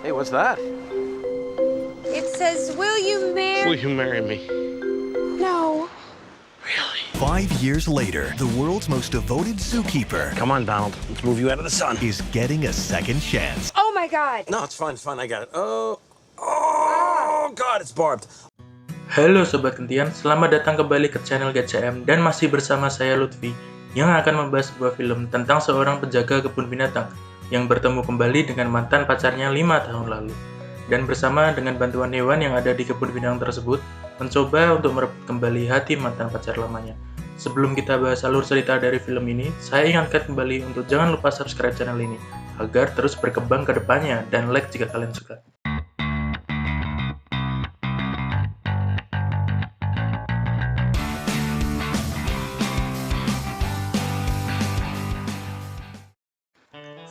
Hey, what's that? It says, will you Will marry? you marry me? No. Really? 5 years later, the world's most devoted zookeeper Come on, Donald. Let's move you out of the sun. is getting a second chance. Oh my God. No, it's fine. It's fine. I got it. Oh, God, it's barbed. Halo Sobat Gentian, selamat datang kembali ke channel GCM dan masih bersama saya Lutfi yang akan membahas sebuah film tentang seorang penjaga kebun binatang yang bertemu kembali dengan mantan pacarnya 5 tahun lalu dan bersama dengan bantuan hewan yang ada di kebun binatang tersebut mencoba untuk merebut kembali hati mantan pacar lamanya. Sebelum kita bahas alur cerita dari film ini, saya ingatkan kembali untuk jangan lupa subscribe channel ini agar terus berkembang ke depannya dan like jika kalian suka.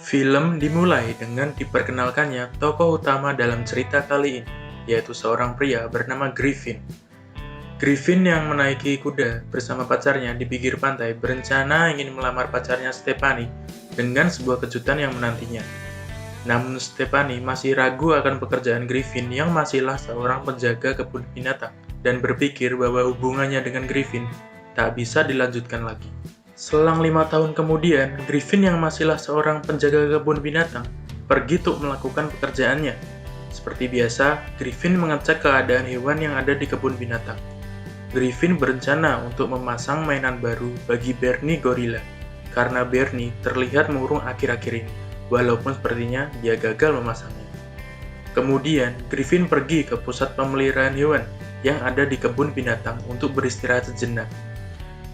Film dimulai dengan diperkenalkannya tokoh utama dalam cerita kali ini, yaitu seorang pria bernama Griffin. Griffin yang menaiki kuda bersama pacarnya di pinggir pantai berencana ingin melamar pacarnya Stephanie dengan sebuah kejutan yang menantinya. Namun Stephanie masih ragu akan pekerjaan Griffin yang masihlah seorang penjaga kebun binatang dan berpikir bahwa hubungannya dengan Griffin tak bisa dilanjutkan lagi. Selang 5 tahun kemudian, Griffin yang masihlah seorang penjaga kebun binatang pergi untuk melakukan pekerjaannya. Seperti biasa, Griffin mengecek keadaan hewan yang ada di kebun binatang. Griffin berencana untuk memasang mainan baru bagi Bernie gorila, karena Bernie terlihat murung akhir-akhir ini, walaupun sepertinya dia gagal memasangnya. Kemudian, Griffin pergi ke pusat pemeliharaan hewan yang ada di kebun binatang untuk beristirahat sejenak.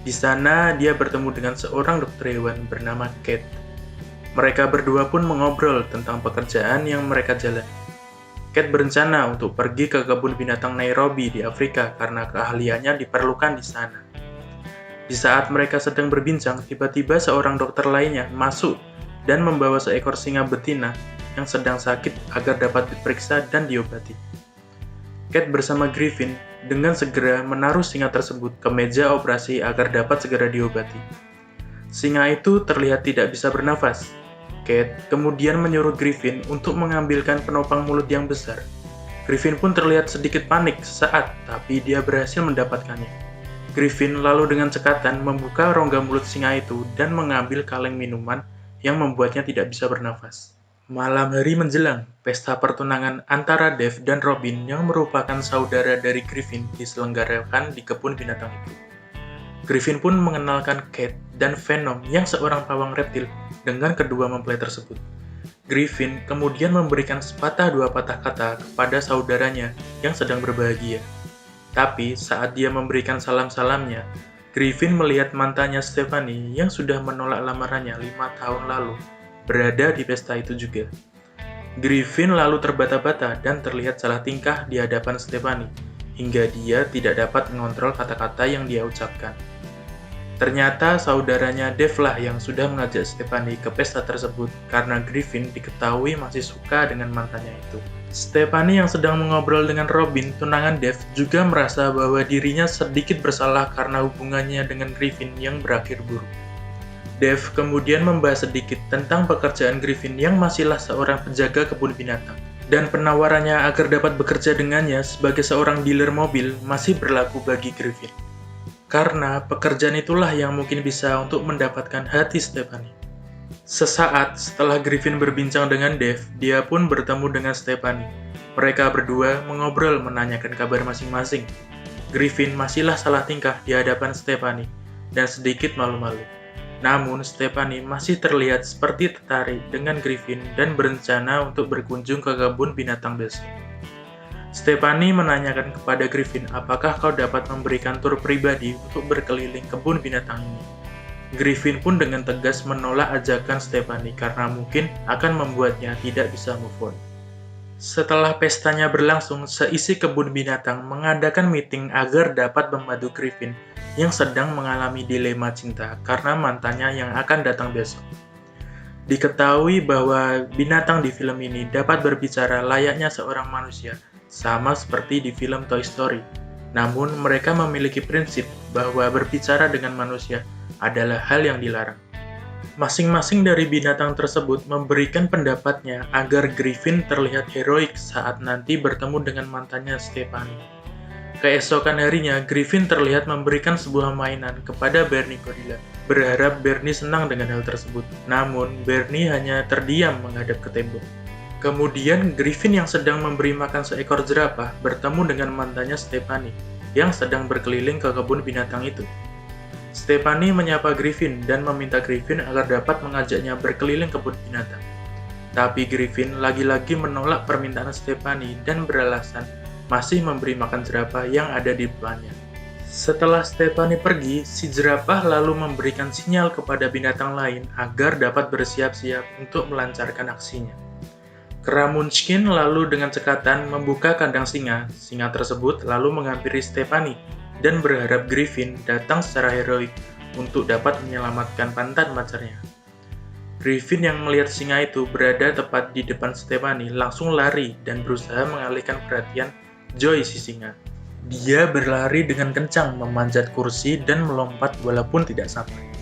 Di sana, dia bertemu dengan seorang dokter hewan bernama Kate. Mereka berdua pun mengobrol tentang pekerjaan yang mereka jalani. Kate berencana untuk pergi ke kebun binatang Nairobi di Afrika karena keahliannya diperlukan di sana. Di saat mereka sedang berbincang, tiba-tiba seorang dokter lainnya masuk dan membawa seekor singa betina yang sedang sakit agar dapat diperiksa dan diobati. Kate bersama Griffin dengan segera menaruh singa tersebut ke meja operasi agar dapat segera diobati. Singa itu terlihat tidak bisa bernafas. Kate kemudian menyuruh Griffin untuk mengambilkan penopang mulut yang besar. Griffin pun terlihat sedikit panik sesaat, tapi dia berhasil mendapatkannya. Griffin lalu dengan cekatan membuka rongga mulut singa itu dan mengambil kaleng minuman yang membuatnya tidak bisa bernafas. Malam hari menjelang, pesta pertunangan antara Dave dan Robin yang merupakan saudara dari Griffin diselenggarakan di kebun binatang itu. Griffin pun mengenalkan Kate dan Venom yang seorang pawang reptil dengan kedua mempelai tersebut. Griffin kemudian memberikan sepatah dua patah kata kepada saudaranya yang sedang berbahagia. Tapi saat dia memberikan salam-salamnya, Griffin melihat mantannya Stephanie yang sudah menolak lamarannya 5 tahun lalu berada di pesta itu juga. Griffin lalu terbata-bata dan terlihat salah tingkah di hadapan Stephanie, hingga dia tidak dapat mengontrol kata-kata yang dia ucapkan. Ternyata saudaranya Dave lah yang sudah mengajak Stephanie ke pesta tersebut karena Griffin diketahui masih suka dengan mantannya itu. Stephanie yang sedang mengobrol dengan Robin, tunangan Dave, juga merasa bahwa dirinya sedikit bersalah karena hubungannya dengan Griffin yang berakhir buruk. Dave kemudian membahas sedikit tentang pekerjaan Griffin yang masihlah seorang penjaga kebun binatang, dan penawarannya agar dapat bekerja dengannya sebagai seorang dealer mobil masih berlaku bagi Griffin. Karena pekerjaan itulah yang mungkin bisa untuk mendapatkan hati Stephanie. Sesaat setelah Griffin berbincang dengan Dave, dia pun bertemu dengan Stephanie. Mereka berdua mengobrol menanyakan kabar masing-masing. Griffin masihlah salah tingkah di hadapan Stephanie, dan sedikit malu-malu. Namun, Stephanie masih terlihat seperti tertarik dengan Griffin dan berencana untuk berkunjung ke kebun binatang besok. Stephanie menanyakan kepada Griffin apakah kau dapat memberikan tur pribadi untuk berkeliling kebun binatang ini. Griffin pun dengan tegas menolak ajakan Stephanie karena mungkin akan membuatnya tidak bisa move on. Setelah pestanya berlangsung, seisi kebun binatang mengadakan meeting agar dapat membantu Griffin yang sedang mengalami dilema cinta karena mantannya yang akan datang besok. Diketahui bahwa binatang di film ini dapat berbicara layaknya seorang manusia, sama seperti di film Toy Story. Namun mereka memiliki prinsip bahwa berbicara dengan manusia adalah hal yang dilarang. Masing-masing dari binatang tersebut memberikan pendapatnya agar Griffin terlihat heroik saat nanti bertemu dengan mantannya Stephanie. Keesokan harinya, Griffin terlihat memberikan sebuah mainan kepada Bernie Gorilla, berharap Bernie senang dengan hal tersebut. Namun, Bernie hanya terdiam menghadap ke tembok. Kemudian, Griffin yang sedang memberi makan seekor jerapah bertemu dengan mantannya Stephanie, yang sedang berkeliling ke kebun binatang itu. Stephanie menyapa Griffin dan meminta Griffin agar dapat mengajaknya berkeliling kebun binatang. Tapi Griffin lagi-lagi menolak permintaan Stephanie dan beralasan masih memberi makan jerapah yang ada di depannya. Setelah Stephanie pergi, si jerapah lalu memberikan sinyal kepada binatang lain agar dapat bersiap-siap untuk melancarkan aksinya. Kera Munchkin lalu dengan cekatan membuka kandang singa. Singa tersebut lalu menghampiri Stephanie dan berharap Griffin datang secara heroik untuk dapat menyelamatkan pantat pacarnya. Griffin yang melihat singa itu berada tepat di depan Stephanie langsung lari dan berusaha mengalihkan perhatian Joy si singa. Dia berlari dengan kencang memanjat kursi dan melompat walaupun tidak sampai.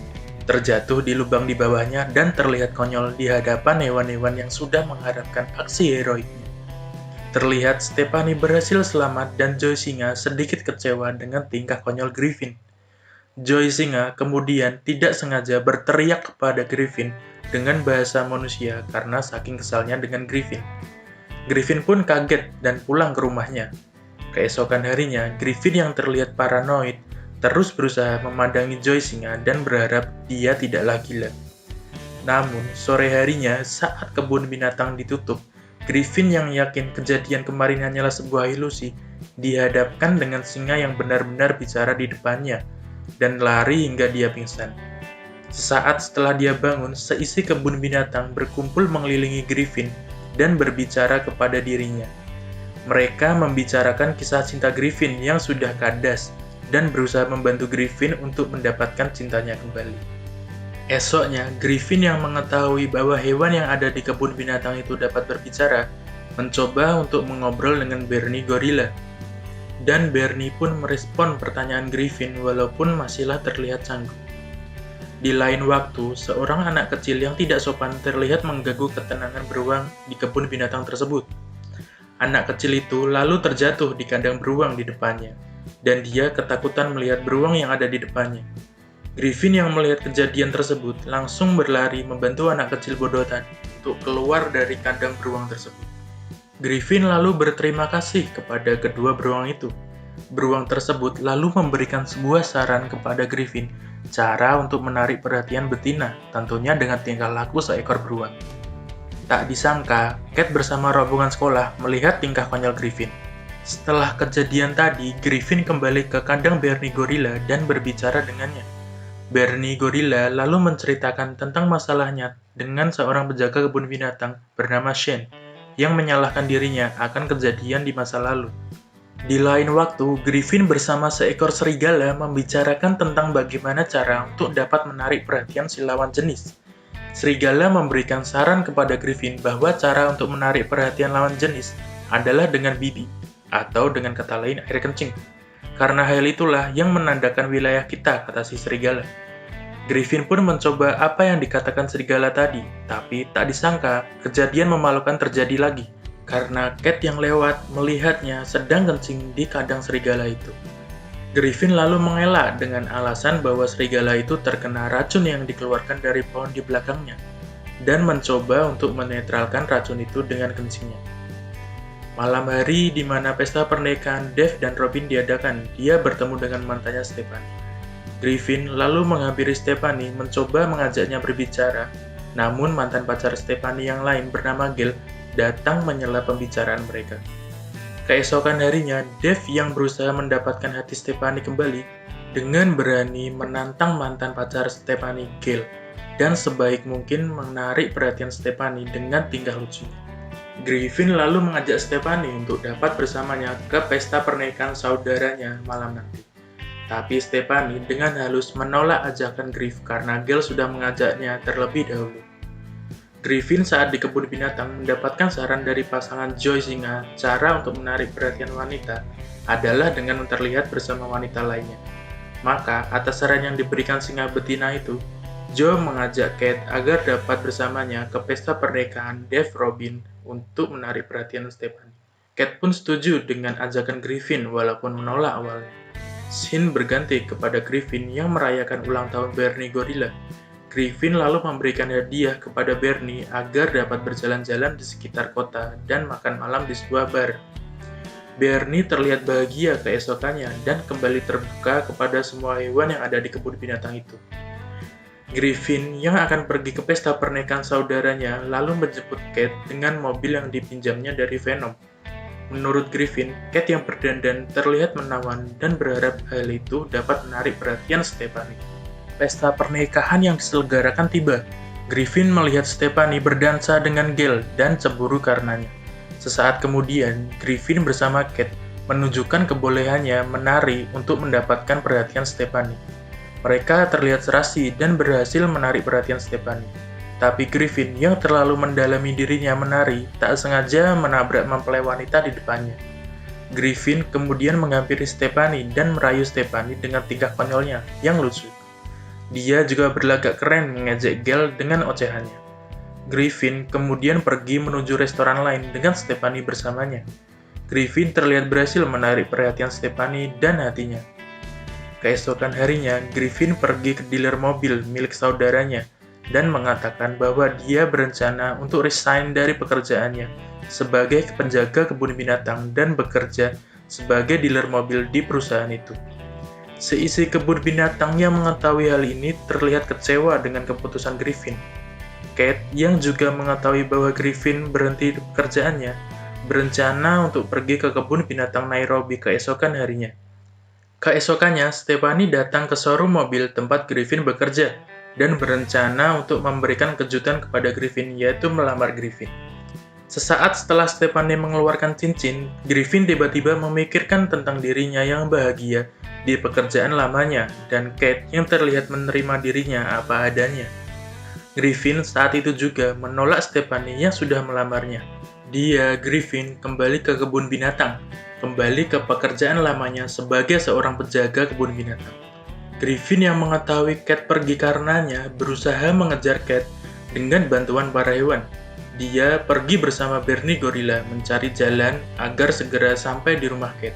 Terjatuh di lubang di bawahnya dan terlihat konyol di hadapan hewan-hewan yang sudah mengharapkan aksi heroiknya. Terlihat Stephanie berhasil selamat dan Joy singa sedikit kecewa dengan tingkah konyol Griffin. Joy singa kemudian tidak sengaja berteriak kepada Griffin dengan bahasa manusia karena saking kesalnya dengan Griffin. Griffin pun kaget dan pulang ke rumahnya. Keesokan harinya, Griffin yang terlihat paranoid terus berusaha memandangi Joy singa dan berharap dia tidaklah gila. Namun, sore harinya saat kebun binatang ditutup, Griffin yang yakin kejadian kemarin hanyalah sebuah ilusi, dihadapkan dengan singa yang benar-benar bicara di depannya, dan lari hingga dia pingsan. Sesaat setelah dia bangun, seisi kebun binatang berkumpul mengelilingi Griffin dan berbicara kepada dirinya. Mereka membicarakan kisah cinta Griffin yang sudah kandas, dan berusaha membantu Griffin untuk mendapatkan cintanya kembali. Esoknya, Griffin yang mengetahui bahwa hewan yang ada di kebun binatang itu dapat berbicara, mencoba untuk mengobrol dengan Bernie Gorilla. Dan Bernie pun merespon pertanyaan Griffin walaupun masihlah terlihat canggung. Di lain waktu, seorang anak kecil yang tidak sopan terlihat mengganggu ketenangan beruang di kebun binatang tersebut. Anak kecil itu lalu terjatuh di kandang beruang di depannya, dan dia ketakutan melihat beruang yang ada di depannya. Griffin yang melihat kejadian tersebut langsung berlari membantu anak kecil bodoh tadi untuk keluar dari kandang beruang tersebut. Griffin lalu berterima kasih kepada kedua beruang itu. Beruang tersebut lalu memberikan sebuah saran kepada Griffin, cara untuk menarik perhatian betina, tentunya dengan tingkah laku seekor beruang. Tak disangka, Cat bersama rombongan sekolah melihat tingkah konyol Griffin. Setelah kejadian tadi, Griffin kembali ke kandang Bernie Gorilla dan berbicara dengannya. Bernie Gorilla lalu menceritakan tentang masalahnya dengan seorang penjaga kebun binatang bernama Shane yang menyalahkan dirinya akan kejadian di masa lalu. Di lain waktu, Griffin bersama seekor serigala membicarakan tentang bagaimana cara untuk dapat menarik perhatian si lawan jenis. Serigala memberikan saran kepada Griffin bahwa cara untuk menarik perhatian lawan jenis adalah dengan bibi, atau dengan kata lain air kencing. Karena hal itulah yang menandakan wilayah kita, kata si serigala. Griffin pun mencoba apa yang dikatakan serigala tadi, tapi tak disangka kejadian memalukan terjadi lagi, karena Cat yang lewat melihatnya sedang kencing di kandang serigala itu. Griffin lalu mengelak dengan alasan bahwa serigala itu terkena racun yang dikeluarkan dari pohon di belakangnya, dan mencoba untuk menetralkan racun itu dengan kencingnya. Malam hari di mana pesta pernikahan Dave dan Robin diadakan, dia bertemu dengan mantannya Stephanie. Griffin lalu menghampiri Stephanie mencoba mengajaknya berbicara, namun mantan pacar Stephanie yang lain bernama Gail datang menyela pembicaraan mereka. Keesokan harinya, Dave yang berusaha mendapatkan hati Stephanie kembali dengan berani menantang mantan pacar Stephanie, Gail, dan sebaik mungkin menarik perhatian Stephanie dengan tingkah lucunya. Griffin lalu mengajak Stephanie untuk dapat bersamanya ke pesta pernikahan saudaranya malam nanti. Tapi Stephanie dengan halus menolak ajakan Griff karena Gail sudah mengajaknya terlebih dahulu. Griffin saat di kebun binatang mendapatkan saran dari pasangan Joy singa cara untuk menarik perhatian wanita adalah dengan terlihat bersama wanita lainnya. Maka atas saran yang diberikan singa betina itu, Joe mengajak Kate agar dapat bersamanya ke pesta pernikahan Dave Robin untuk menarik perhatian Stephanie. Kate pun setuju dengan ajakan Griffin walaupun menolak awalnya. Scene berganti kepada Griffin yang merayakan ulang tahun Bernie Gorilla. Griffin lalu memberikan hadiah kepada Bernie agar dapat berjalan-jalan di sekitar kota dan makan malam di sebuah bar. Bernie terlihat bahagia keesokannya dan kembali terbuka kepada semua hewan yang ada di kebun binatang itu. Griffin yang akan pergi ke pesta pernikahan saudaranya lalu menjemput Kate dengan mobil yang dipinjamnya dari Venom. Menurut Griffin, Kate yang berdandan terlihat menawan dan berharap hal itu dapat menarik perhatian Stephanie. Pesta pernikahan yang diselenggarakan tiba. Griffin melihat Stephanie berdansa dengan Gale dan cemburu karenanya. Sesaat kemudian, Griffin bersama Kate menunjukkan kebolehannya menari untuk mendapatkan perhatian Stephanie. Mereka terlihat serasi dan berhasil menarik perhatian Stephanie. Tapi Griffin yang terlalu mendalami dirinya menari tak sengaja menabrak mempelai wanita di depannya. Griffin kemudian menghampiri Stephanie dan merayu Stephanie dengan tingkah konyolnya yang lucu. Dia juga berlagak keren mengejek Gale dengan ocehannya. Griffin kemudian pergi menuju restoran lain dengan Stephanie bersamanya. Griffin terlihat berhasil menarik perhatian Stephanie dan hatinya. Keesokan harinya, Griffin pergi ke dealer mobil milik saudaranya dan mengatakan bahwa dia berencana untuk resign dari pekerjaannya sebagai penjaga kebun binatang dan bekerja sebagai dealer mobil di perusahaan itu. Seisi kebun binatang yang mengetahui hal ini terlihat kecewa dengan keputusan Griffin. Kate yang juga mengetahui bahwa Griffin berhenti di pekerjaannya, berencana untuk pergi ke kebun binatang Nairobi keesokan harinya. Keesokannya, Stephanie datang ke showroom mobil tempat Griffin bekerja dan berencana untuk memberikan kejutan kepada Griffin, yaitu melamar Griffin. Sesaat setelah Stephanie mengeluarkan cincin, Griffin tiba-tiba memikirkan tentang dirinya yang bahagia di pekerjaan lamanya dan Kate yang terlihat menerima dirinya apa adanya. Griffin saat itu juga menolak Stephanie yang sudah melamarnya. Dia, Griffin, kembali ke kebun binatang, kembali ke pekerjaan lamanya sebagai seorang penjaga kebun binatang. Griffin yang mengetahui Kate pergi karenanya berusaha mengejar Kate dengan bantuan para hewan. Dia pergi bersama Bernie Gorilla mencari jalan agar segera sampai di rumah Kate.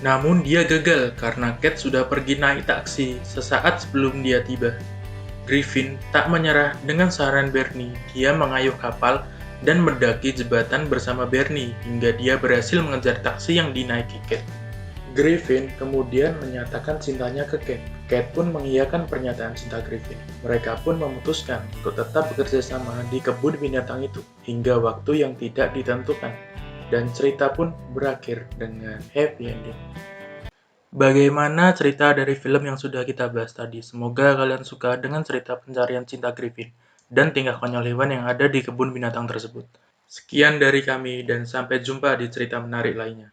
Namun dia gagal karena Kate sudah pergi naik taksi sesaat sebelum dia tiba. Griffin tak menyerah dengan saran Bernie. Dia mengayuh kapal dan mendaki jembatan bersama Bernie hingga dia berhasil mengejar taksi yang dinaiki Kate. Griffin kemudian menyatakan cintanya ke Kate. Kate pun mengiyakan pernyataan cinta Griffin. Mereka pun memutuskan untuk tetap bekerja sama di kebun binatang itu hingga waktu yang tidak ditentukan. Dan cerita pun berakhir dengan happy ending. Bagaimana cerita dari film yang sudah kita bahas tadi? Semoga kalian suka dengan cerita pencarian cinta Griffin dan tingkah konyol hewan yang ada di kebun binatang tersebut. Sekian dari kami dan sampai jumpa di cerita menarik lainnya.